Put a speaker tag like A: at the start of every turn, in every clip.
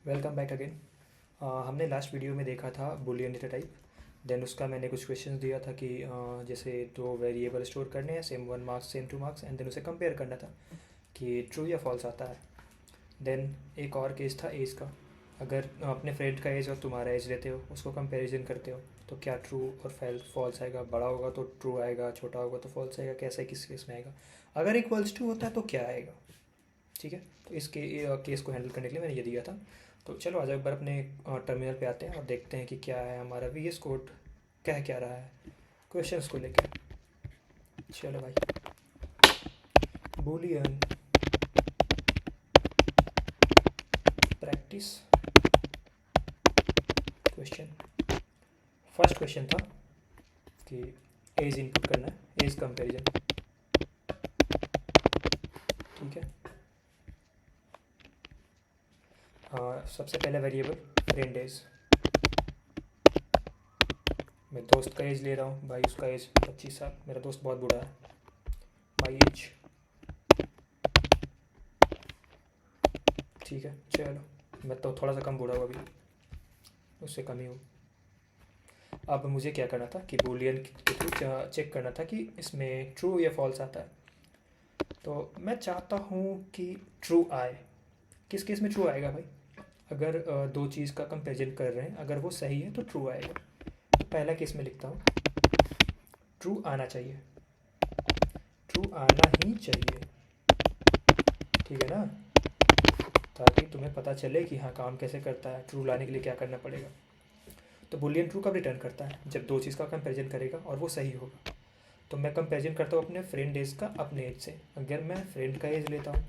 A: Welcome back again. हमने last video में देखा था बूलियन डेटा टाइप। देन उसका मैंने कुछ क्वेश्चंस दिया था कि जैसे दो वेरिएबल स्टोर करने हैं, same 1 marks same 2 marks, and then उसे कंपेयर करना था कि ट्रू या फॉल्स आता है। देन एक और केस था एज का। अगर अपने फ्रेंड का एज और तुम्हारा एज लेते हो, उसको कंपैरिजन करते हो, तो क्या ट्रू और फॉल्स आएगा? बड़ा होगा तो ट्रू आएगा, छोटा होगा तो फॉल्स आएगा, कैसे किस केस में आएगा? अगर इक्वल्स टू होता है तो क्या आएगा? ठीक है, तो इस केस को हैंडल करने के लिए मैंने ये दिया था। तो चलो आज एक बार अपने टर्मिनल पे आते हैं और देखते हैं कि क्या है हमारा VS कोड कह क्या रहा है क्वेश्चंस को लेकर। चलो भाई, Boolean practice question. First question था कि एज इनपुट करना है, एज कंपैरिजन। ठीक है, सबसे पहले वेरिएबल फ्रेंड एज। मैं दोस्त का एज ले रहा हूँ भाई, उसका एज 25 साल, मेरा दोस्त बहुत बूढ़ा है। My age. ठीक है, चलो मैं तो थोड़ा सा कम बूढ़ा हूँ अभी, उससे कम ही हूँ। अब मुझे क्या करना था कि बूलियन के थ्रू चेक करना था कि इसमें ट्रू या फॉल्स आता है। तो मैं चाहता हूँ कि ट्रू आए। किस केस में ट्रू आएगा भाई? अगर दो चीज़ का कंपेरिजन कर रहे हैं, अगर वो सही है तो ट्रू आएगा। तो पहला केस में लिखता हूँ ट्रू आना चाहिए, ट्रू आना ही चाहिए। ठीक है ना, ताकि तुम्हें पता चले कि हाँ काम कैसे करता है, ट्रू लाने के लिए क्या करना पड़ेगा। तो बुलियन ट्रू कब रिटर्न करता है? जब दो चीज़ का कंपेरिजन करेगा और वो सही होगा। तो मैं कंपेरिजन करता हूँ अपने फ्रेंड एज का अपने एज से। अगर मैं फ्रेंड का एज लेता हूँ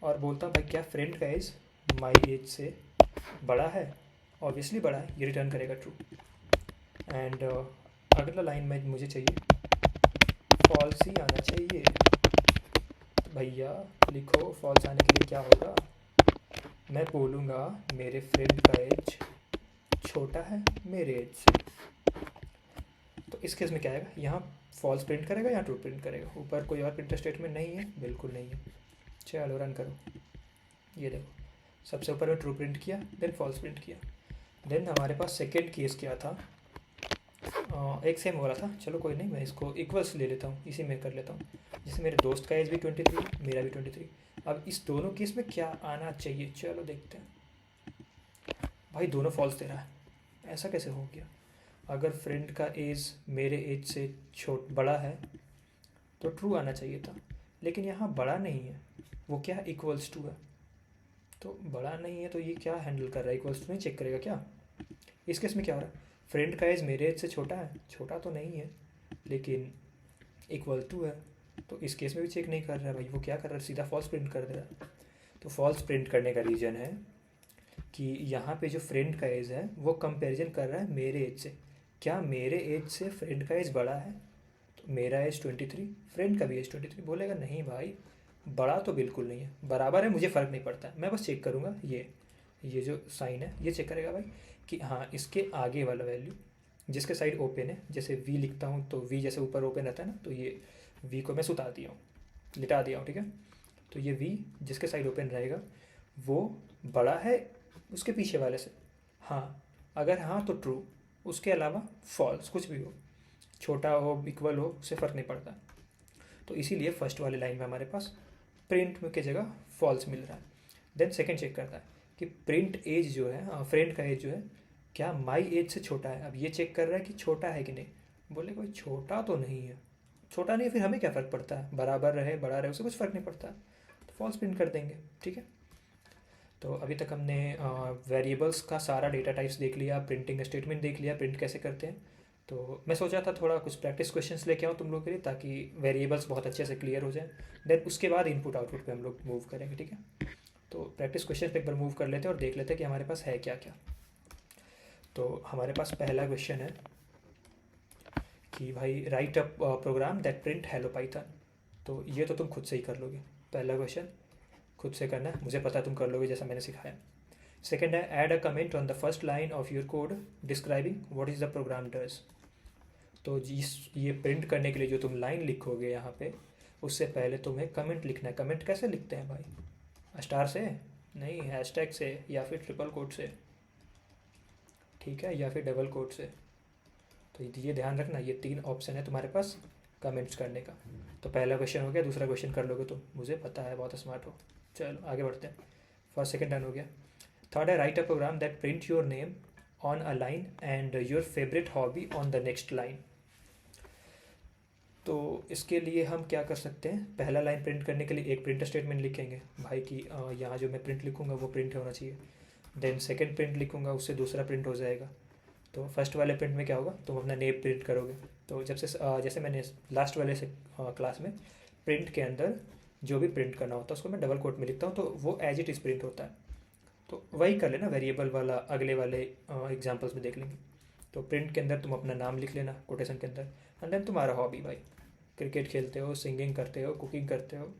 A: और बोलता हूँ भाई क्या फ्रेंड का एज माई एज से बड़ा है, ऑब्वियसली बड़ा है, ये रिटर्न करेगा ट्रू। एंड अगला लाइन में मुझे चाहिए फॉल्स ही आना चाहिए। तो भैया लिखो फॉल्स आने के लिए क्या होगा। मैं बोलूँगा मेरे फ्रेंड का एज छोटा है मेरे एज से। तो इस केस में क्या आएगा? यहाँ फॉल्स प्रिंट करेगा या ट्रू प्रिंट करेगा? ऊपर कोई और प्रिंटर स्टेटमेंट नहीं है, बिल्कुल नहीं है। चलो रन करो, ये देखो सबसे ऊपर में ट्रू प्रिंट किया, देन फॉल्स प्रिंट किया। देन हमारे पास सेकेंड केस क्या था? एक सेम हो रहा था, चलो कोई नहीं, मैं इसको इक्वल्स ले लेता हूँ, इसी में कर लेता हूँ। जैसे मेरे दोस्त का एज भी 23, मेरा भी 23। अब इस दोनों केस में क्या आना चाहिए, चलो देखते हैं। भाई दोनों फॉल्स दे रहा है, ऐसा कैसे हो गया? अगर फ्रेंड का एज मेरे एज से बड़ा है तो ट्रू आना चाहिए था, लेकिन यहाँ बड़ा नहीं है, वो क्या इक्वल्स टू है। तो बड़ा नहीं है तो ये क्या हैंडल कर रहा है? इक्वल्स टू नहीं चेक करेगा क्या? इस केस में क्या हो रहा है? फ्रेंड का एज मेरे एज से छोटा है, छोटा तो नहीं है लेकिन इक्वल टू है, तो इस केस में भी चेक नहीं कर रहा है भाई। वो क्या कर रहा है? सीधा फॉल्स प्रिंट कर दे रहा है। तो फॉल्स प्रिंट करने का रीज़न है कि यहाँ पे जो फ्रेंड का एज है वो कंपैरिजन कर रहा है मेरे एज से। क्या मेरे एज से फ्रेंड का एज बड़ा है? तो मेरा एज 23, फ्रेंड का भी एज 23। बोलेगा नहीं भाई, बड़ा तो बिल्कुल नहीं है, बराबर है, मुझे फ़र्क नहीं पड़ता, मैं बस चेक करूँगा ये जो साइन है ये चेक करेगा भाई कि हाँ इसके आगे वाला वैल्यू जिसके साइड ओपन है। जैसे वी लिखता हूँ तो वी जैसे ऊपर ओपन रहता है ना, तो ये वी को मैं सुता दिया हूँ, लिटा दिया हूँ। ठीक है, तो ये वी जिसके साइड ओपन रहेगा वो बड़ा है उसके पीछे वाले से। हाँ, अगर हाँ तो ट्रू, उसके अलावा फॉल्स, कुछ भी हो, छोटा हो इक्वल हो, उससे फ़र्क नहीं पड़ता। तो इसीलिए फर्स्ट वाले लाइन में हमारे पास प्रिंट की जगह फॉल्स मिल रहा है। देन सेकंड चेक करता है कि प्रिंट एज जो है, फ्रेंड का एज जो है क्या माई एज से छोटा है। अब ये चेक कर रहा है कि छोटा है कि नहीं। बोले कोई छोटा तो नहीं है, छोटा नहीं है, फिर हमें क्या फ़र्क पड़ता है, बराबर रहे बड़ा रहे उससे कुछ फ़र्क नहीं पड़ता, तो फॉल्स प्रिंट कर देंगे। ठीक है, तो अभी तक हमने वेरिएबल्स का सारा डेटा टाइप्स देख लिया, प्रिंटिंग स्टेटमेंट देख लिया, प्रिंट कैसे करते हैं। तो मैं सोचा था थोड़ा कुछ प्रैक्टिस क्वेश्चंस लेके आऊँ तुम लोग के लिए, ताकि वेरिएबल्स बहुत अच्छे से क्लियर हो जाए। देन उसके बाद इनपुट आउटपुट पे हम लोग मूव करेंगे। ठीक है, तो प्रैक्टिस क्वेश्चन पे एक बार मूव कर लेते हैं और देख लेते हैं कि हमारे पास है क्या क्या। तो हमारे पास पहला क्वेश्चन है कि भाई write a program that print hello Python. तो ये तो तुम खुद से ही कर लोगे, पहला क्वेश्चन खुद से करना है, मुझे पता है तुम कर लोगे जैसा मैंने सिखाया। सेकेंड है add a comment on the first line of your code describing what is the program does. तो जिस ये प्रिंट करने के लिए जो तुम लाइन लिखोगे यहाँ पे, उससे पहले तुम्हें कमेंट लिखना है। कमेंट कैसे लिखते हैं भाई? स्टार से? नहीं, हैशटैग से या फिर ट्रिपल कोट से, ठीक है, या फिर डबल कोट से। तो ये ध्यान रखना, ये 3 ऑप्शन है तुम्हारे पास कमेंट्स करने का। तो पहला क्वेश्चन हो गया, दूसरा क्वेश्चन कर लोगे तुम, मुझे पता है बहुत स्मार्ट हो। चलो आगे बढ़ते हैं। फर्स्ट सेकंड डन हो गया। थर्ड है write a program that print your name on a line and your favourite hobby on the next line. तो इसके लिए हम क्या कर सकते हैं, पहला लाइन प्रिंट करने के लिए एक प्रिंट स्टेटमेंट लिखेंगे भाई कि यहाँ जो मैं प्रिंट लिखूँगा वो प्रिंट होना चाहिए। देन सेकंड प्रिंट लिखूँगा, उससे दूसरा प्रिंट हो जाएगा। तो फर्स्ट वाले प्रिंट में क्या होगा, तुम अपना नेम प्रिंट करोगे। तो जब से जैसे मैंने लास्ट वाले से क्लास में प्रिंट के अंदर जो भी प्रिंट करना होता है उसको मैं डबल कोट में लिखता हूँ, तो वो एज इट इज़ प्रिंट होता है। तो वही कर लेना, वेरिएबल वाला अगले वाले एग्जाम्पल्स में देख लेंगे। तो प्रिंट के अंदर तुम अपना नाम लिख लेना कोटेशन के अंदर, एंड देन तुम्हारा हॉबी भाई, क्रिकेट खेलते हो, सिंगिंग करते हो, कुकिंग करते हो,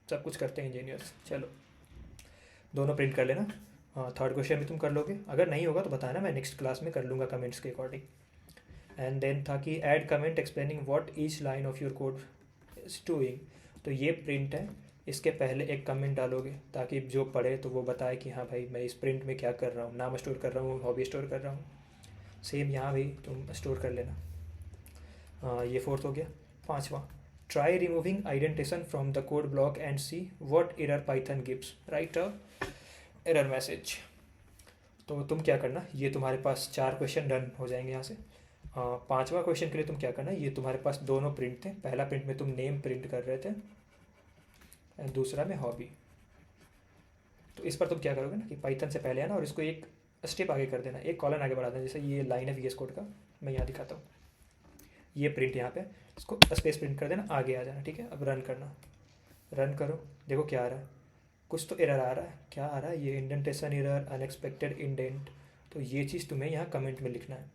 A: सब कुछ करते हैं इंजीनियर्स। चलो दोनों प्रिंट कर लेना। थर्ड क्वेश्चन भी तुम कर लोगे, अगर नहीं होगा तो बताना, मैं नेक्स्ट क्लास में कर लूँगा कमेंट्स के अकॉर्डिंग। एंड देन था कि add comment explaining what each line of your code is doing. तो ये प्रिंट है, इसके पहले एक कमेंट डालोगे ताकि जो पढ़े तो वो बताए कि हाँ भाई मैं इस प्रिंट में क्या कर रहा हूँ, नाम स्टोर कर रहा हूँ, हॉबी स्टोर कर रहा हूँ। सेम यहाँ भी तुम स्टोर कर लेना। ये फोर्थ हो गया। पांचवा, try removing indentation from the code block and see what error Python gives, write a error message. तो तुम क्या करना, ये तुम्हारे पास 4 क्वेश्चन डन हो जाएंगे यहाँ से। पांचवा क्वेश्चन के लिए तुम क्या करना, ये तुम्हारे पास दोनों प्रिंट थे, पहला प्रिंट में तुम नेम प्रिंट कर रहे थे एंड दूसरा में हॉबी। तो इस पर तुम क्या करोगे ना कि पाइथन से पहले आना और इसको एक स्टेप आगे कर देना, एक कॉलन आगे बढ़ा देना। जैसे ये लाइन है वीएस कोड का, मैं यहाँ दिखाता हूँ, ये प्रिंट यहाँ पे, इसको स्पेस प्रिंट कर देना, आगे आ जाना, ठीक है। अब रन करना, रन करो, देखो क्या आ रहा है, कुछ तो एरर आ रहा है। क्या आ रहा है, ये इंडेंटेशन एरर, अनएक्सपेक्टेड इंडेंट। तो ये चीज़ तुम्हें यहाँ कमेंट में लिखना है।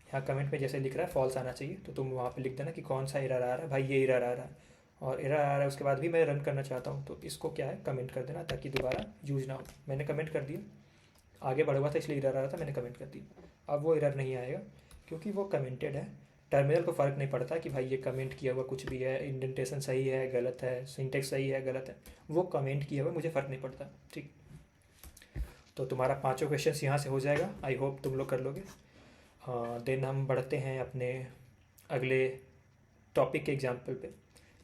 A: यहाँ कमेंट में जैसे लिख रहा है फॉल्स आना चाहिए, तो तुम वहाँ पे लिख देना कि कौन सा एरर आ रहा है भाई, ये एरर आ रहा है और एरर आ रहा है, उसके बाद भी मैं रन करना चाहता हूँ। तो इसको क्या है, कमेंट कर देना ताकि दोबारा यूज ना हो। मैंने कमेंट कर दिया, आगे बढ़ हुआ था इसलिए एरर आ रहा था, मैंने कमेंट कर दिया। अब वो एरर नहीं आएगा क्योंकि वो कमेंटेड है। टर्मिनल को फ़र्क नहीं पड़ता कि भाई ये कमेंट किया हुआ कुछ भी है, इंडेंटेशन सही है गलत है, सिंटेक्स सही है गलत है, वो कमेंट किया हुआ मुझे फ़र्क नहीं पड़ता, ठीक। तो तुम्हारा 5 क्वेश्चन यहाँ से हो जाएगा, आई होप तुम लोग कर लोगे। देन हम बढ़ते हैं अपने अगले टॉपिक के एग्जाम्पल पे।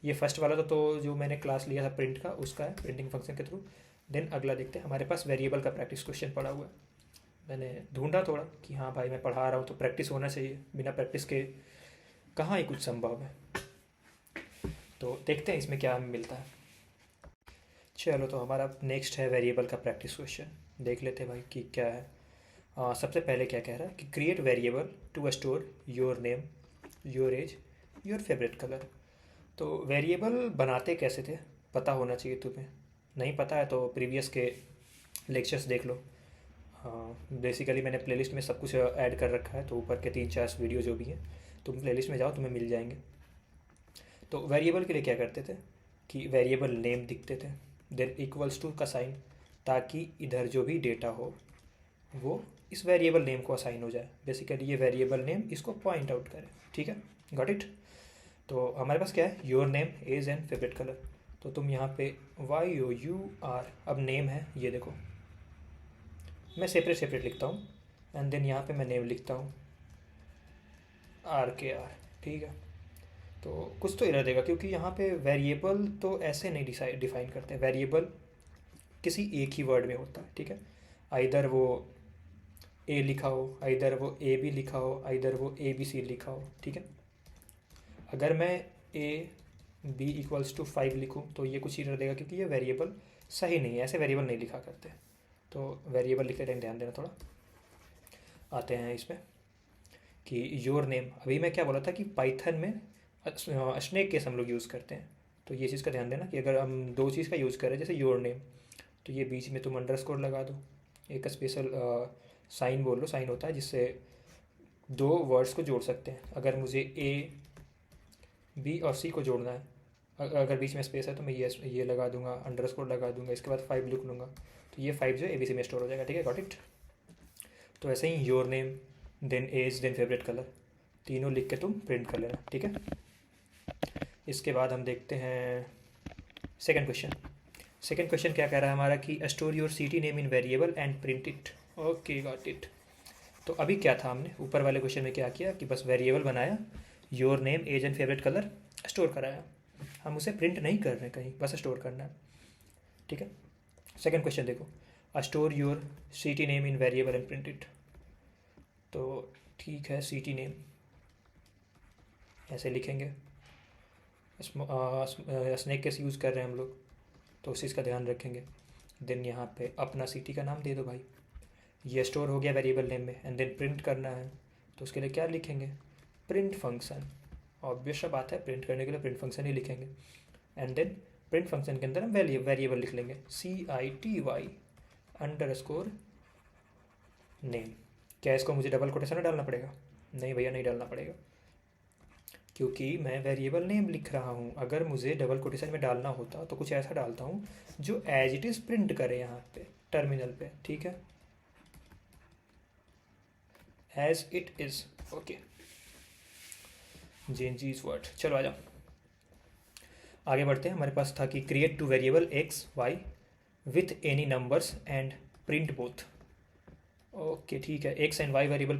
A: ये फर्स्ट वाला तो जो मैंने क्लास लिया था प्रिंट का, उसका है, प्रिंटिंग फंक्शन के थ्रू। देन अगला देखते हैं, हमारे पास वेरिएबल का प्रैक्टिस क्वेश्चन पड़ा हुआ है। मैंने ढूंढा थोड़ा कि हाँ भाई मैं पढ़ा रहा हूँ तो प्रैक्टिस होना चाहिए, बिना प्रैक्टिस के कहाँ ही कुछ संभव है। तो देखते हैं इसमें क्या हमें मिलता है। चलो तो हमारा नेक्स्ट है वेरिएबल का प्रैक्टिस क्वेश्चन, देख लेते हैं भाई कि क्या है। सबसे पहले क्या कह रहा है कि create variable to store your name, your age, your favourite colour. तो वेरिएबल बनाते कैसे थे पता होना चाहिए तुम्हें, नहीं पता है तो प्रीवियस के लेक्चर्स देख लो। बेसिकली मैंने प्लेलिस्ट में सब कुछ ऐड कर रखा है, तो ऊपर के 3-4 वीडियो जो भी हैं तुम प्लेलिस्ट में जाओ, तुम्हें मिल जाएंगे। तो वेरिएबल के लिए क्या करते थे कि वेरिएबल नेम दिखते थे, देन इक्वल्स टू का साइन, ताकि इधर जो भी डेटा हो वो इस वेरिएबल नेम को असाइन हो जाए। बेसिकली ये वेरिएबल नेम इसको पॉइंट आउट करे, ठीक है, गॉट इट। तो हमारे पास क्या है, your name, age and favourite colour. तो तुम यहाँ पे YOUR, अब नेम है ये देखो, मैं सेपरेट लिखता हूँ, एंड देन यहाँ पे मैं नेम लिखता हूँ RKR, ठीक है। तो कुछ तो एरर देगा क्योंकि यहाँ पे वेरिएबल तो ऐसे नहीं डिफाइन करते, वेरिएबल किसी एक ही वर्ड में होता है, ठीक है। आइदर वो ए लिखा हो, आइदर वो AB लिखा हो, आइदर वो ABC लिखा हो, ठीक है। अगर मैं AB = 5 लिखूँ तो ये कुछ एरर देगा क्योंकि ये वेरिएबल सही नहीं है, ऐसे वेरिएबल नहीं लिखा करते। तो वेरिएबल लिखते टाइम ध्यान देना थोड़ा। आते हैं इसमें कि योर नेम, अभी मैं क्या बोला था कि पाइथन में स्नेक केस हम लोग यूज़ करते हैं, तो ये चीज़ का ध्यान देना कि अगर हम 2 चीज़ का यूज़ करें जैसे योर नेम, तो ये बीच में तुम अंडरस्कोर लगा दो, एक स्पेशल साइन बोल लो, साइन होता है जिससे 2 वर्ड्स को जोड़ सकते हैं। अगर मुझे A, B और C को जोड़ना है, अगर बीच में स्पेस है तो मैं ये लगा दूंगा, अंडरस्कोर लगा दूंगा, इसके बाद 5 लिख लूँगा, तो ये 5 जो है ABC में स्टोर हो जाएगा, ठीक है, गॉट इट। तो ऐसे ही your name, then age, then favourite colour, तीनों लिख के तुम प्रिंट कर लेना, ठीक है। इसके बाद हम देखते हैं सेकंड क्वेश्चन, सेकेंड क्वेश्चन क्या कह रहा है हमारा कि store your city name in variable and print it. Okay got it. तो अभी क्या था, हमने ऊपर वाले क्वेश्चन में क्या किया कि बस वेरिएबल बनाया, your name age and favourite colour store कराया। हम उसे प्रिंट नहीं कर रहे कहीं, बस स्टोर करना है। ठीक है। सेकेंड क्वेश्चन देखो, store your city name in variable and print it. तो ठीक है, सिटी नेम ऐसे लिखेंगे, स्नैक केस यूज़ कर रहे हैं हम लोग तो उस चीज़ का ध्यान रखेंगे। देन यहाँ पे अपना सिटी का नाम दे दो भाई, ये स्टोर हो गया वेरिएबल नेम में। एंड देन प्रिंट करना है तो उसके लिए क्या लिखेंगे, प्रिंट फंक्शन। ऑब्वियस बात है, प्रिंट करने के लिए प्रिंट फंक्शन ही लिखेंगे। एंड देन प्रिंट फंक्शन के अंदर हम वेरिएबल लिख लेंगे CITY_नेम। क्या इसको मुझे डबल कोटेशन में डालना पड़ेगा? नहीं भैया, नहीं डालना पड़ेगा, क्योंकि मैं वेरिएबल नेम लिख रहा हूँ। अगर मुझे डबल कोटेशन में डालना होता तो कुछ ऐसा डालता हूँ जो एज इट इज़ प्रिंट करे यहाँ पे टर्मिनल पे। ठीक है, as it is. Okay, JNG's word. चलो आ जाओ, आगे बढ़ते हैं। हमारे पास था कि create two variable X Y with any numbers and print both. Okay ठीक है, एक्स एंड वाई वेरिएबल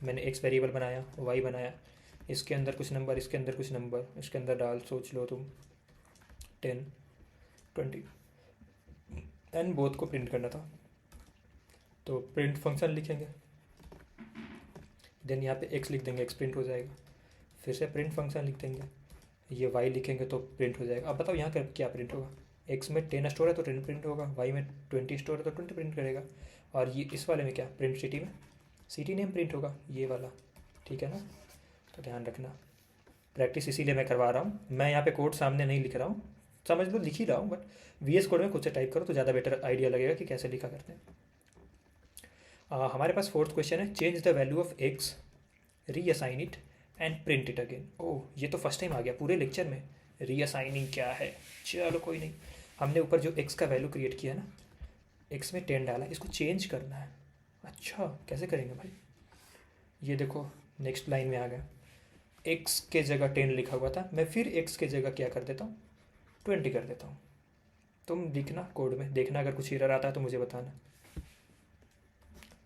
A: मैंने एक्स वेरिएबल बनाया, वाई बनाया, इसके अंदर कुछ नंबर, इसके अंदर कुछ नंबर, इसके अंदर डाल, सोच लो तुम 10 20 एंड बोथ को प्रिंट करना था तो प्रिंट फंक्शन लिखेंगे। देन यहाँ पे एक्स लिख देंगे, एक्स प्रिंट हो जाएगा। फिर से प्रिंट फंक्शन लिख देंगे, ये वाई लिखेंगे तो प्रिंट हो जाएगा। अब बताओ यहाँ क्या प्रिंट होगा? एक्स में 10 स्टोर है तो 10 प्रिंट होगा, वाई में 20 स्टोर है तो 20 प्रिंट करेगा। और ये इस वाले में क्या, प्रिंट सिटी में सिटी नेम प्रिंट होगा, ये वाला। ठीक है ना, तो ध्यान रखना। प्रैक्टिस इसीलिए मैं करवा रहा हूँ, मैं यहाँ पे कोड सामने नहीं लिख रहा हूँ, समझ लो लिख ही रहा हूँ, बट VS कोड में खुद से टाइप करो तो ज़्यादा बेटर आइडिया लगेगा कि कैसे लिखा करते हैं। हमारे पास फोर्थ क्वेश्चन है, change the value of X, reassign it and print it again. ओह, ये तो फर्स्ट टाइम आ गया पूरे लेक्चर में, रीअसाइनिंग क्या है। चलो कोई नहीं, हमने ऊपर जो एक्स का वैल्यू क्रिएट किया ना, एक्स में 10 डाला, इसको चेंज करना है। अच्छा कैसे करेंगे भाई? ये देखो नेक्स्ट लाइन में आ गया, एक्स के जगह 10 लिखा हुआ था, मैं फिर एक्स के जगह क्या कर देता हूँ, 20 कर देता हूँ। तुम लिखना कोड में, देखना अगर कुछ एरर आता है तो मुझे बताना।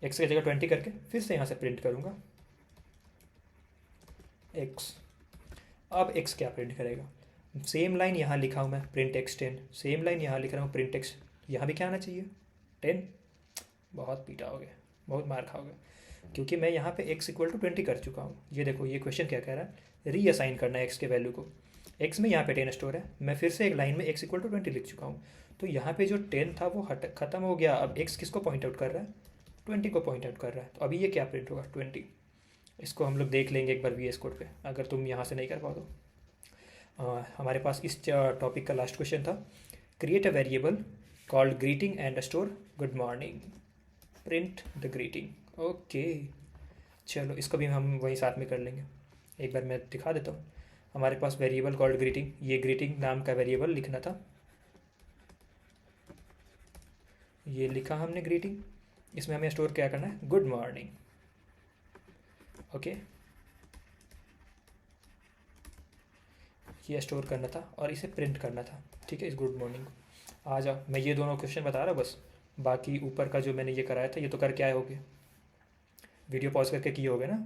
A: एक्स की जगह 20 करके फिर से यहाँ से प्रिंट करूँगा एक्स। अब एक्स क्या प्रिंट करेगा? सेम लाइन यहाँ लिखा हूँ मैं, प्रिंट एक्स 10, सेम लाइन यहाँ लिख रहा हूँ, प्रिंट एक्स। यहाँ भी क्या आना चाहिए, 10। बहुत पीटा हो गया, बहुत मार खाओगे, क्योंकि मैं यहाँ पे x इक्वल टू 20 कर चुका हूँ। ये देखो, ये क्वेश्चन क्या कह रहा है, रीअसाइन करना है x के वैल्यू को। x में यहाँ पे 10 स्टोर है, मैं फिर से एक लाइन में x इक्वल टू 20 लिख चुका हूँ, तो यहाँ पे जो 10 था वो खत्म हो गया। अब x किसको पॉइंट आउट कर रहा है, 20 को पॉइंट आउट कर रहा है। तो अभी ये क्या प्रिंट होगा, 20। इसको हम लोग देख लेंगे एक बार VS कोड पे, अगर तुम यहाँ से नहीं कर पाओ तो। हमारे पास इस टॉपिक का लास्ट क्वेश्चन था, create a variable called greeting and store good morning, print the greeting. Okay चलो, इसको भी हम वहीं साथ में कर लेंगे। एक बार मैं दिखा देता हूँ। हमारे पास वेरिएबल कॉल्ड ग्रीटिंग, ये ग्रीटिंग नाम का वेरिएबल लिखना था, ये लिखा हमने ग्रीटिंग। इसमें हमें स्टोर क्या करना है, गुड मॉर्निंग। ओके, ये स्टोर करना था और इसे प्रिंट करना था। ठीक है, इस गुड मॉर्निंग को। आ जाओ, मैं ये दोनों क्वेश्चन बता रहा हूँ बस, बाकी ऊपर का जो मैंने ये कराया था ये तो करके आए होगे, वीडियो पॉज करके किए होगे ना?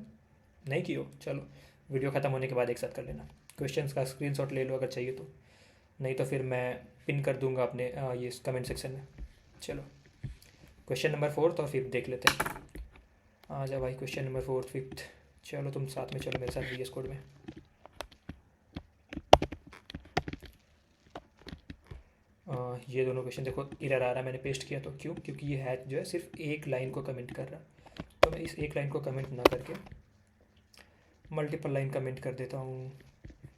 A: नहीं किए हो, चलो वीडियो ख़त्म होने के बाद एक साथ कर लेना। क्वेश्चंस का स्क्रीनशॉट ले लो अगर चाहिए तो, नहीं तो फिर मैं पिन कर दूंगा अपने ये कमेंट सेक्शन में। चलो क्वेश्चन नंबर 4 और 5 देख लेते हैं। आ जाओ भाई, क्वेश्चन नंबर 4 5। चलो तुम साथ में चलो मेरे साथ VS कोड में। ये दोनों क्वेश्चन देखो एरर आ रहा है, मैंने पेस्ट किया तो क्यों, क्योंकि ये हैच जो है सिर्फ एक लाइन को कमेंट कर रहा है, तो मैं इस एक लाइन को कमेंट ना करके मल्टीपल लाइन कमेंट कर देता हूँ।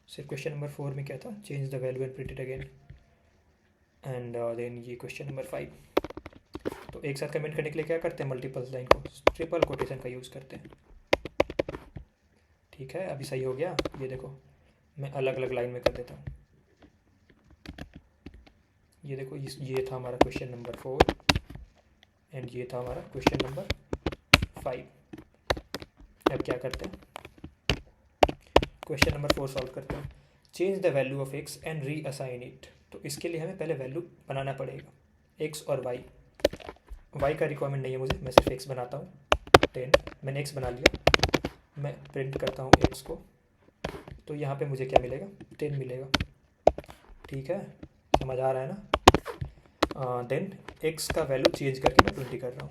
A: सिर्फ क्वेश्चन नंबर 4 में क्या था, change the value and print it again. And then ये क्वेश्चन नंबर 5, तो एक साथ कमेंट करने के लिए क्या करते हैं, मल्टीपल लाइन को ट्रिपल कोटेशन का यूज़ करते हैं। ठीक है, अभी सही हो गया। ये देखो मैं अलग अलग लाइन में कर देता हूँ। ये देखो, ये था हमारा क्वेश्चन नंबर 4 एंड ये था हमारा क्वेश्चन नंबर 5। अब क्या करते हैं, क्वेश्चन नंबर 4 सॉल्व करते हैं। Change the value of x and reassign it. तो इसके लिए हमें पहले वैल्यू बनाना पड़ेगा, एक्स और वाई। वाई का रिक्वायरमेंट नहीं है मुझे, मैं सिर्फ एक्स बनाता हूँ। 10, मैंने एक्स बना लिया, मैं प्रिंट करता हूँ एक्स को, तो यहाँ पे मुझे क्या मिलेगा, 10 मिलेगा। ठीक है, समझ आ रहा है ना। देन एक्स का वैल्यू चेंज करके मैं 20 कर रहा हूँ,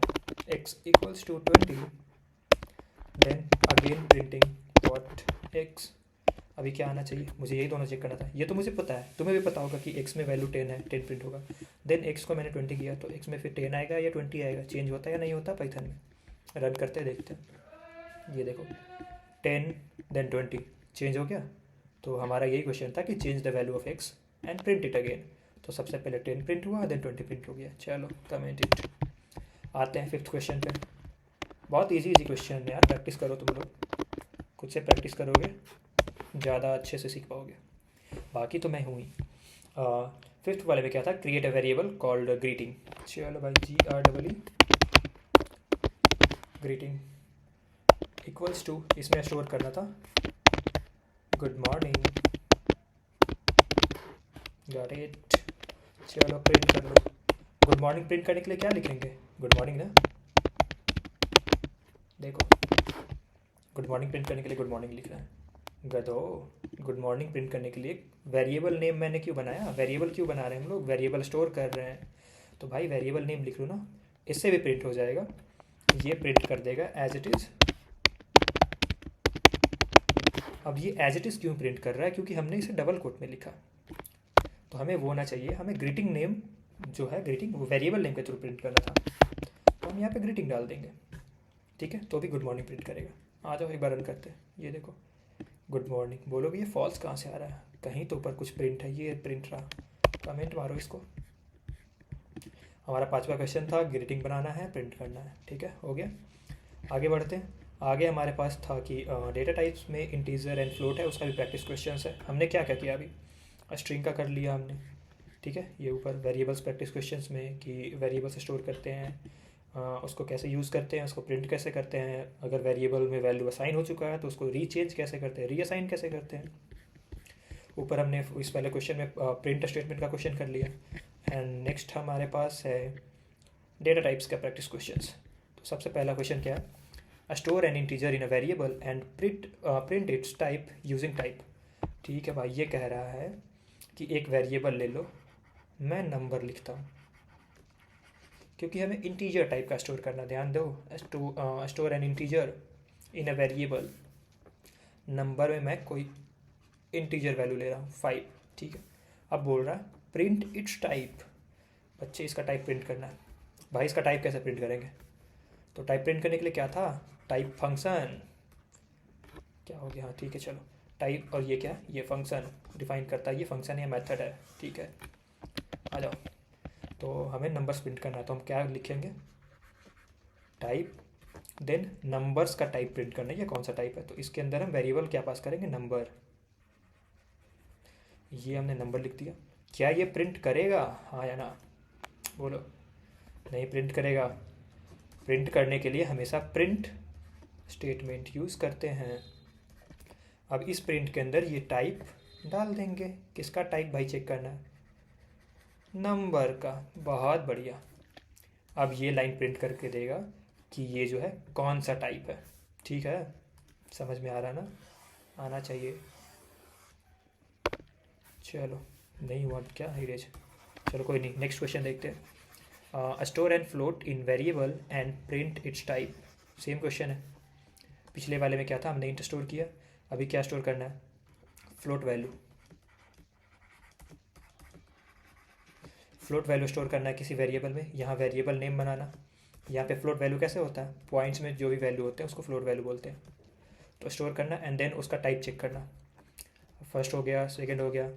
A: X equals to 20। Then again printing dot X. अभी क्या आना चाहिए मुझे, यही दोनों चेक करना था। ये तो मुझे पता है, तुम्हें भी पता होगा कि एक्स में वैल्यू 10 है, 10 प्रिंट होगा। देन एक्स को मैंने 20 किया, तो एक्स में फिर 10 आएगा या 20 आएगा, चेंज होता है या नहीं होता पाइथन में। रन करते देखते हैं, ये देखो 10 देन 20 चेंज हो गया। तो हमारा यही क्वेश्चन था कि change the value of x and print it again. तो सबसे पहले 10 प्रिंट हुआ, देन 20 प्रिंट हो गया। चलो कमेंट इट। आते हैं 5th क्वेश्चन पे। बहुत इजी क्वेश्चन है यार, प्रैक्टिस करो तुम लोग, खुद से प्रैक्टिस करोगे ज़्यादा अच्छे से सीख पाओगे। बाकी तो मैं हूँ ही। 5th वाले में क्या था, create a variable called greeting. चलो भाई, GREE ग्रीटिंग इक्वल्स टू, इसमें स्टोर करना था गुड मॉर्निंग। Got it. चलो प्रिंट कर लो। गुड मॉर्निंग प्रिंट करने के लिए क्या लिखेंगे, गुड मॉर्निंग ना। देखो गुड मॉर्निंग प्रिंट करने के लिए गुड मॉर्निंग लिख रहा है गधो। गुड मॉर्निंग प्रिंट करने के लिए वेरिएबल नेम मैंने क्यों बनाया, वेरिएबल क्यों बना रहे हैं हम लोग, वेरिएबल स्टोर कर रहे हैं, तो भाई वेरिएबल नेम लिख लो ना, इससे भी प्रिंट हो जाएगा। ये प्रिंट कर देगा एज इट इज़। अब ये एज इट इज़ क्यों प्रिंट कर रहा है, क्योंकि हमने इसे डबल कोट में लिखा, तो हमें वो होना चाहिए, हमें ग्रीटिंग नेम जो है, ग्रीटिंग वो वेरिएबल नेम के थ्रू प्रिंट करना था, तो हम यहाँ पे ग्रीटिंग डाल देंगे। ठीक है, तो भी गुड मॉर्निंग प्रिंट करेगा। आ जाओ एक बार रन करते हैं, ये देखो गुड मॉर्निंग। बोलोगे ये फॉल्स कहाँ से आ रहा है, कहीं तो ऊपर कुछ प्रिंट है, ये प्रिंट रहा। कमेंट मारो इसको। हमारा 5वां क्वेश्चन था, ग्रीटिंग बनाना है, प्रिंट करना है। ठीक है, हो गया। आगे बढ़ते हैं। आगे हमारे पास था कि डेटा टाइप्स में इंटीजर एंड फ्लोट है, उसका भी प्रैक्टिस क्वेश्चन है। हमने क्या क्या किया अभी, स्ट्रिंग का कर लिया हमने। ठीक है, ये ऊपर वेरिएबल्स प्रैक्टिस क्वेश्चंस में कि वेरिएबल्स स्टोर करते हैं, उसको कैसे यूज़ करते हैं, उसको प्रिंट कैसे करते हैं, अगर वेरिएबल में वैल्यू असाइन हो चुका है तो उसको रीचेंज कैसे करते हैं, रीअसाइन कैसे करते हैं। ऊपर हमने इस पहले क्वेश्चन में प्रिंट स्टेटमेंट का क्वेश्चन कर लिया। एंड नेक्स्ट हमारे पास है डेटा टाइप्स का प्रैक्टिस क्वेश्चंस। तो सबसे पहला क्वेश्चन क्या है, store N integer in a variable and print it's type using type. ठीक है भाई, ये कह रहा है कि एक वेरिएबल ले लो, मैं नंबर लिखता हूँ, क्योंकि हमें इंटीजर टाइप का स्टोर करना, ध्यान दो। Store N integer in a variable, number में मैं कोई इंटीजर वैल्यू ले रहा हूँ 5। ठीक है, अब बोल रहा है प्रिंट इट्स टाइप, बच्चे इसका टाइप प्रिंट करना है। भाई इसका टाइप कैसे प्रिंट करेंगे, तो टाइप प्रिंट करने के लिए क्या था, टाइप फंक्शन। क्या हो गया, हाँ ठीक है चलो, टाइप और ये क्या, ये फंक्शन डिफाइन करता है, ये फंक्शन या मेथड है। ठीक है, आ जाओ। तो हमें नंबर्स प्रिंट करना है, तो हम क्या लिखेंगे, टाइप, देन नंबर्स का टाइप प्रिंट करना है, ये कौन सा टाइप है, तो इसके अंदर हम वेरिएबल क्या पास करेंगे, नंबर। ये हमने नंबर लिख दिया। क्या ये प्रिंट करेगा, हाँ या ना, बोलो। नहीं प्रिंट करेगा। प्रिंट करने के लिए हमेशा प्रिंट स्टेटमेंट यूज़ करते हैं। अब इस प्रिंट के अंदर ये टाइप डाल देंगे। किसका टाइप भाई चेक करना है, नंबर का। बहुत बढ़िया। अब ये लाइन प्रिंट करके देगा कि ये जो है कौन सा टाइप है। ठीक है, समझ में आ रहा ना, आना चाहिए। चलो नहीं हुआ क्या, इरेज। चलो कोई नहीं, नेक्स्ट क्वेश्चन देखते हैं। Store and float in variable and print it's type. Same question है, पिछले वाले में क्या था, हमने इंट स्टोर किया, अभी क्या स्टोर करना है, float value. Float value store करना है किसी वेरिएबल में, यहाँ वेरिएबल नेम बनाना। यहाँ पे फ्लोट वैल्यू कैसे होता है, पॉइंट्स में जो भी वैल्यू होते हैं उसको फ्लोट वैल्यू बोलते हैं। तो स्टोर करना एंड देन उसका टाइप चेक करना। फर्स्ट हो गया, सेकेंड हो गया,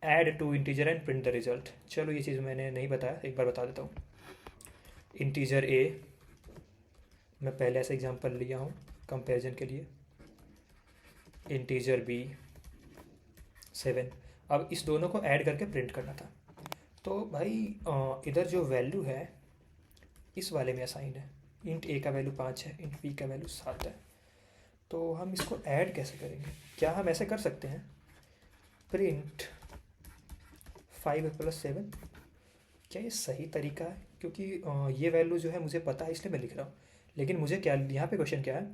A: add two integer and print the result. चलो ये चीज़ मैंने नहीं बताया, एक बार बता देता हूँ। इंटीजर ए, मैं पहले ऐसे एग्जांपल लिया हूँ कंपैरिजन के लिए। Integer B 7। अब इस दोनों को ऐड करके प्रिंट करना था। तो भाई इधर जो वैल्यू है इस वाले में असाइन है, इंट ए का वैल्यू 5 है, इंट बी का वैल्यू 7 है। तो हम इसको ऐड कैसे करेंगे, क्या हम ऐसे कर सकते हैं, प्रिंट 5 + 7, क्या ये सही तरीका है? क्योंकि ये वैल्यू जो है मुझे पता है इसलिए मैं लिख रहा हूँ, लेकिन मुझे क्या यहाँ पे क्वेश्चन क्या है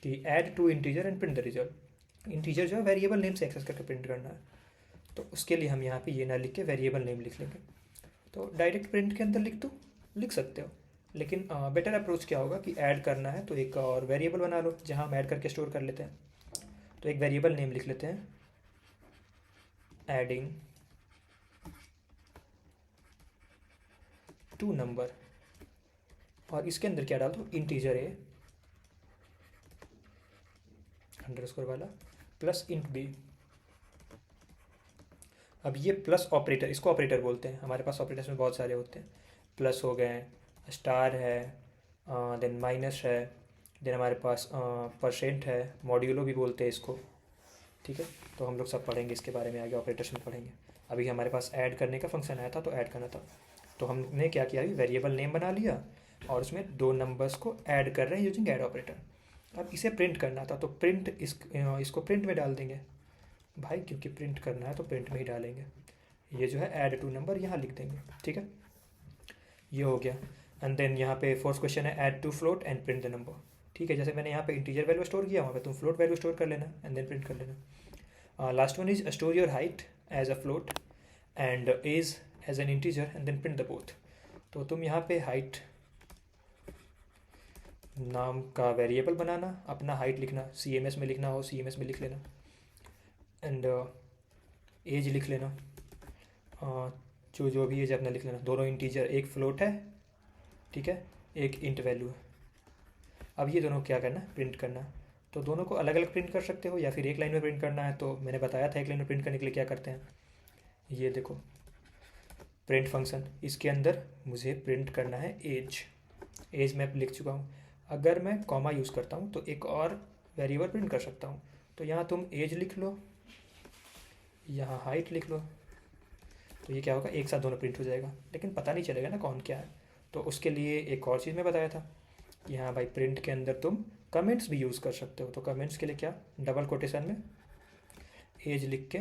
A: कि add two integer and print the result. Integer जो है वेरिएबल नेम से एक्सेस करके प्रिंट करना है, तो उसके लिए हम यहाँ पे ये ना लिख के वेरिएबल नेम लिख लेंगे। तो डायरेक्ट प्रिंट के अंदर लिख सकते हो, लेकिन बेटर अप्रोच क्या होगा कि ऐड करना है तो एक और वेरिएबल बना लो जहाँ हम ऐड करके स्टोर कर लेते हैं। तो एक वेरिएबल नेम लिख लेते हैं एडिंग टू नंबर, और इसके अंदर क्या डाल दो, इंटीजर ए अंडरस्कोर वाला प्लस इंट बी। अब ये प्लस ऑपरेटर, इसको ऑपरेटर बोलते हैं, हमारे पास ऑपरेटर्स में बहुत सारे होते हैं। प्लस हो गए, स्टार है, देन माइनस है, देन हमारे पास परसेंट है, मॉड्यूलो भी बोलते हैं इसको। ठीक है, तो हम लोग सब पढ़ेंगे इसके बारे में आगे, ऑपरेटर्स में पढ़ेंगे। अभी हमारे पास ऐड करने का फंक्शन आया था, तो ऐड करना था, तो हमने क्या किया, वेरिएबल नेम बना लिया और उसमें 2 नंबर्स को ऐड कर रहे हैं यूजिंग ऐड ऑपरेटर। अब इसे प्रिंट करना था, तो प्रिंट इसको प्रिंट में डाल देंगे भाई, क्योंकि प्रिंट करना है तो प्रिंट में ही डालेंगे। ये जो है ऐड टू नंबर यहाँ लिख देंगे। ठीक है, ये हो गया। एंड देन यहाँ पे फोर्थ क्वेश्चन है add two float and print the number. ठीक है, जैसे मैंने यहाँ पे इंटीजर वैल्यू स्टोर किया, वहाँ पे तुम फ्लोट वैल्यू स्टोर कर लेना एंड देन प्रिंट कर लेना। Last one is store your height as a float and as as an integer and then print the both. तो तुम यहाँ पे हाइट नाम का वेरिएबल बनाना, अपना हाइट लिखना, CMS में लिखना हो CMS में लिख लेना, एंड एज लिख लेना, जो भी एज अपना लिख लेना। दोनों इंटीजर, एक फ्लोट है, ठीक है, एक इंट वैल्यू है। अब ये दोनों क्या करना, प्रिंट करना। तो दोनों को अलग अलग प्रिंट कर सकते हो या फिर एक लाइन में प्रिंट करना है, तो मैंने बताया था एक लाइन में प्रिंट करने के लिए क्या करते हैं। ये देखो प्रिंट फंक्शन, इसके अंदर मुझे प्रिंट करना है एज मैं लिख चुका हूँ। अगर मैं कॉमा यूज़ करता हूँ तो एक और वेरिएबल प्रिंट कर सकता हूँ। तो यहाँ तुम एज लिख लो, यहाँ हाइट लिख लो, तो ये क्या होगा, एक साथ दोनों प्रिंट हो जाएगा, लेकिन पता नहीं चलेगा ना कौन क्या है। तो उसके लिए एक और चीज़ मैं बताया था कि हाँ भाई, प्रिंट के अंदर तुम कमेंट्स भी यूज़ कर सकते हो। तो कमेंट्स के लिए क्या, डबल कोटेशन में एज लिख के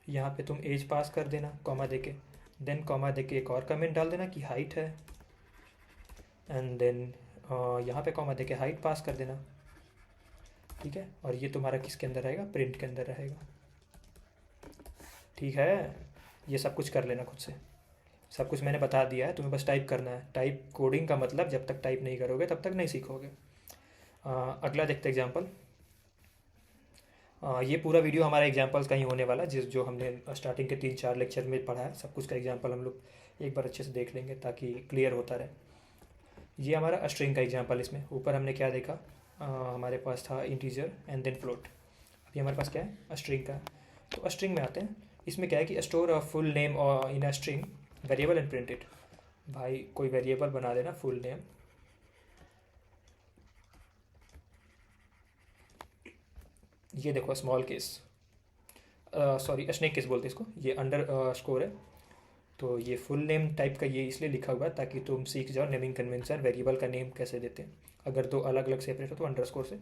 A: यहाँ पे तुम एज पास कर देना कॉमा देके, देन कॉमा देके एक और कमेंट डाल देना कि हाइट है, एंड देन यहाँ पे कॉमा देके हाइट पास कर देना। ठीक है, और ये तुम्हारा किसके अंदर रहेगा, प्रिंट के अंदर रहेगा। ठीक है, ये सब कुछ कर लेना खुद से, सब कुछ मैंने बता दिया है, तुम्हें बस टाइप करना है। टाइप कोडिंग का मतलब जब तक टाइप नहीं करोगे तब तक नहीं सीखोगे। अगला देखते एग्जाम्पल। ये पूरा वीडियो हमारा एग्जाम्पल्स का ही होने वाला, जो हमने स्टार्टिंग के 3-4 लेक्चर में पढ़ा है, सब कुछ का एग्जाम्पल हम लोग एक बार अच्छे से देख लेंगे ताकि क्लियर होता रहे। ये हमारा स्ट्रिंग का एग्जाम्पल, इसमें ऊपर हमने क्या देखा, हमारे पास था इंटीजर एंड देन फ्लोट। अभी हमारे पास क्या है, स्ट्रिंग का। तो स्ट्रिंग में आते हैं, इसमें क्या है कि store a full name in a string variable and print it. भाई कोई वेरिएबल बना देना फुल नेम, ये देखो small case, sorry snake case बोलते हैं इसको, ये अंडर स्कोर है। तो ये फुल नेम टाइप का ये इसलिए लिखा हुआ है ताकि तुम सीख जाओ नेमिंग कन्वेंशन, वेरिएबल का नेम कैसे देते हैं। अगर दो अलग अलग सेपरेट हो तो अंडर स्कोर से,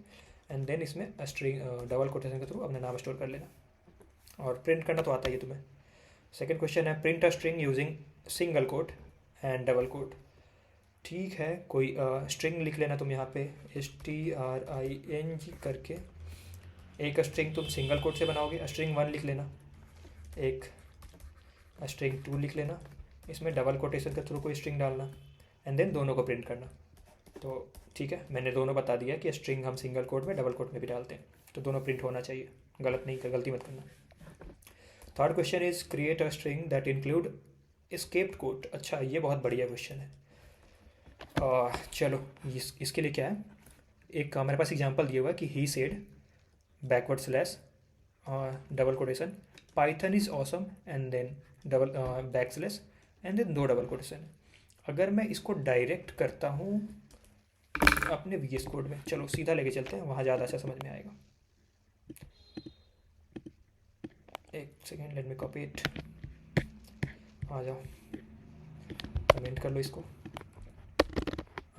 A: एंड देन इसमें स्ट्रिंग डबल कोटेशन के थ्रू अपना नाम स्टोर कर लेना, और प्रिंट करना तो आता ही है तुम्हें। सेकेंड क्वेश्चन है print a string using single quote and double quote. ठीक है, कोई स्ट्रिंग लिख लेना तुम यहाँ पे STRING करके। एक स्ट्रिंग तुम सिंगल कोट से बनाओगे, स्ट्रिंग 1 लिख लेना, एक स्ट्रिंग 2 लिख लेना, इसमें डबल कोटेशन के थ्रू कोई स्ट्रिंग डालना, एंड देन दोनों को प्रिंट करना। तो ठीक है, मैंने दोनों बता दिया कि स्ट्रिंग हम सिंगल कोट में डबल कोट में भी डालते हैं, तो दोनों प्रिंट होना चाहिए, गलती मत करना। Third question is create a string that include escaped quote. अच्छा, ये बहुत बढ़िया क्वेश्चन है। चलो इसके लिए क्या है, एक हमारे पास एग्जांपल दिया हुआ है कि he said backward slash double quotation Python is awesome and then double back slash and then 2 double quotation. अगर मैं इसको डायरेक्ट करता हूँ अपने VS कोड में, चलो सीधा लेके चलते हैं, वहाँ ज़्यादा अच्छा समझ में आएगा। एक second, let me copy it. आ जाओ, कमेंट कर लो इसको।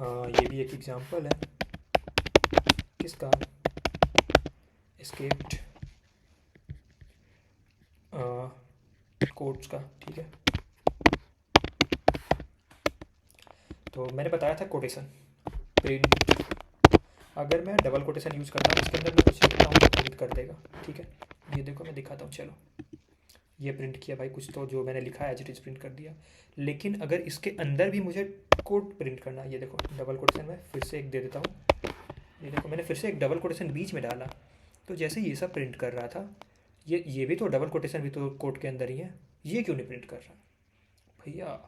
A: ये भी एक एग्जांपल है किसका, एस्केप्ड कोड्स का। ठीक है, तो मैंने बताया था कोटेशन प्रिंट, अगर मैं डबल कोटेशन यूज़ करता हूँ इसके अंदर मैं कुछ लिखता हूँ तो प्रिंट कर देगा, ठीक है। ये देखो मैं दिखाता हूँ, चलो ये प्रिंट किया भाई, कुछ तो जो मैंने लिखा एज इट इज़ प्रिंट कर दिया। लेकिन अगर इसके अंदर भी मुझे कोड प्रिंट करना है, ये देखो डबल कोटेशन में फिर से एक दे देता हूँ, ये देखो मैंने फिर से एक डबल कोटेशन बीच में डाला, तो जैसे ये सब प्रिंट कर रहा था, ये भी तो डबल कोटेशन भी तो कोड के अंदर ही है, ये क्यों नहीं प्रिंट कर रहा भैया।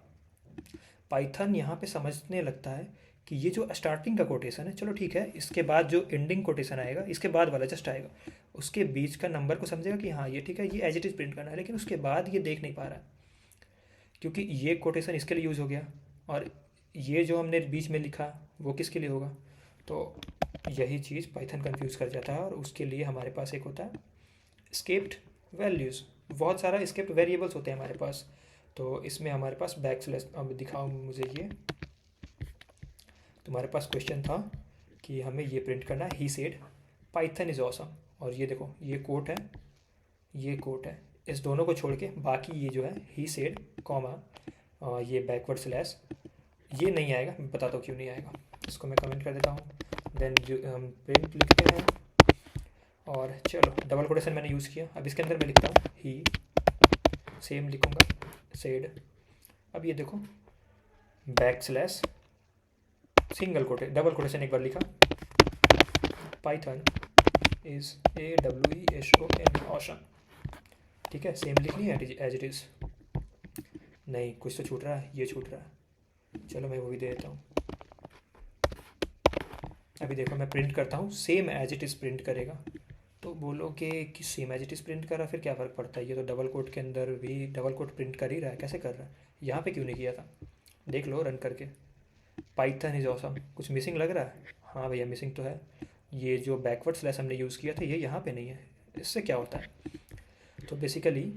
A: पाइथन यहाँ पे समझने लगता है कि ये जो स्टार्टिंग का कोटेशन है, चलो ठीक है, इसके बाद जो एंडिंग कोटेशन आएगा, इसके बाद वाला जस्ट आएगा, उसके बीच का नंबर को समझेगा कि हाँ ये ठीक है, ये एज इट इज़ प्रिंट करना है, लेकिन उसके बाद ये देख नहीं पा रहा है क्योंकि ये कोटेशन इसके लिए यूज़ हो गया और ये जो हमने बीच में लिखा वो किसके लिए होगा। तो यही चीज़ पाइथन कंफ्यूज कर जाता है और उसके लिए हमारे पास एक होता है स्केप्ड वैल्यूज़, बहुत सारा स्केप्ड वेरिएबल्स होते हैं हमारे पास। तो इसमें हमारे पास बैक स्लैश, अब दिखाओ मुझे ये, तुम्हारे पास क्वेश्चन था कि हमें ये प्रिंट करना है, he said Python is awesome, और ये देखो ये कोट है, ये कोट है, इस दोनों को छोड़ के बाकी ये जो है ही सेड कॉमा ये बैकवर्ड स्लैश, ये नहीं आएगा। मैं बताता हूँ क्यों नहीं आएगा, इसको मैं कमेंट कर देता हूँ। देन हम प्रिंट लिखते हैं और चलो डबल कोटेशन मैंने यूज़ किया, अब इसके अंदर मैं लिखता हूँ ही, सेम लिखूँगा सेड, अब ये देखो बैक स्लैश सिंगल कोटे डबल कोटेशन एक बार लिखा, पाइथन इज़ AWSOM ऑसम, ठीक है, सेम लिख लिया एज इट इज़। नहीं कुछ तो छूट रहा है, ये छूट रहा है, चलो मैं वो भी दे देता हूँ। अभी देखो मैं प्रिंट करता हूँ, same as it is print करेगा, तो बोलोगे कि same as it is print कर रहा, फिर क्या फ़र्क पड़ता है, ये तो डबल कोट के अंदर भी डबल कोट प्रिंट कर ही रहा है, कैसे कर रहा है, यहाँ पे क्यों नहीं किया था, देख लो रन करके। पाइथन इज़ ऑसम, कुछ मिसिंग लग रहा है, हाँ भैया मिसिंग तो है, ये जो बैकवर्ड स्लैश हमने यूज़ किया था ये यहाँ पे नहीं है, इससे क्या होता है। तो बेसिकली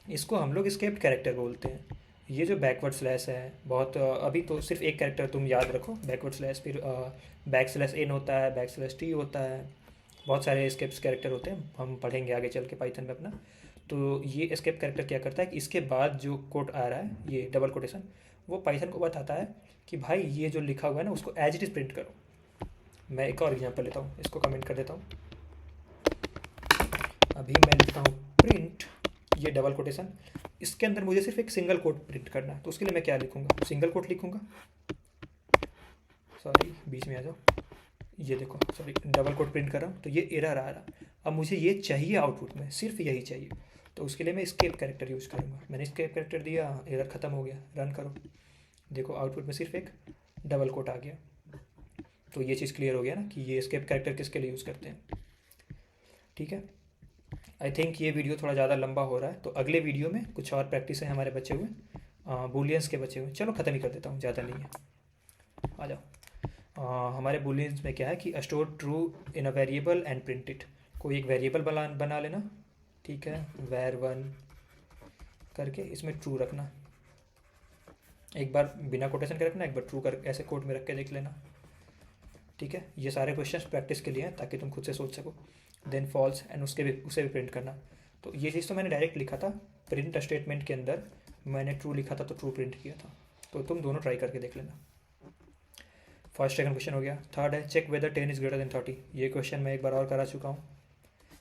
A: इसको हम लोग स्केप्ड कैरेक्टर बोलते हैं। ये जो बैकवर्ड स्लैश है बहुत अभी तो सिर्फ एक कैरेक्टर तुम याद रखो, बैकवर्ड स्लैश, फिर बैक स्लैश एन होता है, बैक स्लैश टी होता है, बहुत सारे स्केप्स कैरेक्टर होते हैं, हम पढ़ेंगे आगे चल के पाइथन में अपना। तो ये एस्केप कैरेक्टर क्या करता है कि इसके बाद जो कोट आ रहा है ये डबल कोटेशन, वो पाइथन को बताता है कि भाई ये जो लिखा हुआ है ना उसको एज इट इज़ प्रिंट करो। मैं एक और एग्जांपल लेता हूँ, इसको कमेंट कर देता हूँ, अभी मैं लिखता हूँ प्रिंट, ये डबल कोटेशन, इसके अंदर मुझे सिर्फ एक सिंगल कोट प्रिंट करना है, तो उसके लिए मैं क्या लिखूँगा, सिंगल कोट लिखूँगा, सॉरी बीच में आ जाओ, ये देखो सॉरी डबल कोट प्रिंट कर रहा हूँ तो ये एरर आ रहा, अब मुझे ये चाहिए आउटपुट में, सिर्फ यही चाहिए, तो उसके लिए मैं स्केप कैरेक्टर यूज़ करूँगा। मैंने स्केप कैरेक्टर दिया, एरर ख़त्म हो गया, रन करो, देखो आउटपुट में सिर्फ एक डबल कोट आ गया। तो ये चीज़ क्लियर हो गया ना कि ये स्केप कैरेक्टर किसके लिए यूज़ करते हैं, ठीक है। आई थिंक ये वीडियो थोड़ा ज़्यादा लंबा हो रहा है, तो अगले वीडियो में कुछ और प्रैक्टिस है हमारे बचे हुए बूलियंस के बचे हुए, चलो ख़त्म ही कर देता हूँ, ज़्यादा नहीं है, आ जाओ। हमारे बूलियंस में क्या है कि store true in a variable and print it, कोई एक वेरिएबल बना लेना, ठीक है, var1 करके इसमें ट्रू रखना, एक बार बिना कोटेशन के रखना, एक बार ट्रू कर ऐसे कोड में रख के देख लेना, ठीक है। ये सारे क्वेश्चंस प्रैक्टिस के लिए हैं ताकि तुम खुद से सोच सको। देन फॉल्स एंड उसे भी प्रिंट करना, तो ये चीज़ तो मैंने डायरेक्ट लिखा था, प्रिंट स्टेटमेंट के अंदर मैंने ट्रू लिखा था तो ट्रू प्रिंट किया था, तो तुम दोनों ट्राई करके देख लेना। फर्स्ट सेकंड क्वेश्चन हो गया। थर्ड है check whether 10 is greater than 30, ये क्वेश्चन मैं एक बार और करा चुका हूँ,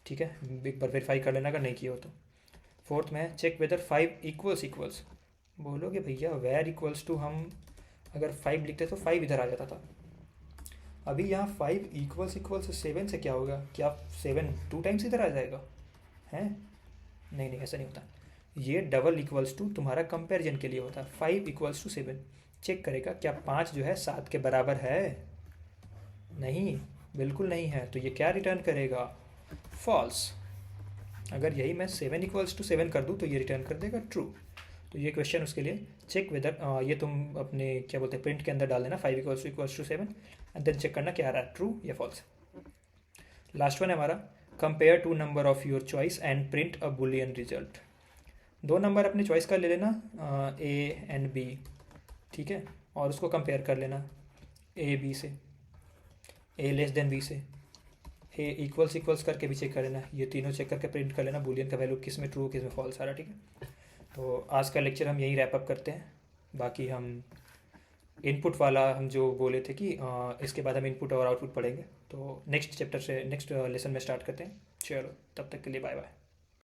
A: ठीक है, एक बार वेरीफाई कर लेना अगर नहीं किया हो तो। फोर्थ में चेक वेदर 5 इक्वल्स, बोलोगे भैया वेर इक्वल्स टू, हम अगर 5 लिखते तो 5 इधर आ जाता था, अभी यहाँ 5 इक्वल्स 7 से क्या होगा, क्या 7 2 टाइम्स इधर आ जाएगा हैं, नहीं नहीं ऐसा नहीं होता, ये डबल इक्वल्स टू तुम्हारा कंपैरिजन के लिए होता है, 5 इक्वल्स टू 7 चेक करेगा क्या 5 जो है 7 के बराबर है, नहीं बिल्कुल नहीं है, तो ये क्या रिटर्न करेगा, फॉल्स। अगर यही मैं 7 इक्वल्स टू 7 कर दूँ तो ये रिटर्न कर देगा ट्रू। तो ये क्वेश्चन उसके लिए चेक वेदर, ये तुम अपने क्या बोलते हैं प्रिंट के अंदर डाल देना 5 equals to 7 and then check करना क्या आ रहा है, ट्रू या फॉल्स। लास्ट वन है हमारा compare two number of your choice and print a boolean result, दो नंबर अपने चॉइस का ले लेना ए एंड बी, ठीक है, और उसको कंपेयर कर लेना ए बी से, ए लेस देन बी से, ए इक्वल्स करके भी चेक कर लेना, ये तीनों चेक करके प्रिंट कर लेना बुलियन का वैल्यू किस में ट्रू किस में फॉल्स आ रहा है, ठीक है। तो आज का लेक्चर हम यहीं रैप अप करते हैं, बाकी हम इनपुट वाला हम जो बोले थे कि इसके बाद हम इनपुट और आउटपुट पढ़ेंगे, तो नेक्स्ट चैप्टर से नेक्स्ट लेसन में स्टार्ट करते हैं। चलो तब तक के लिए बाय बाय।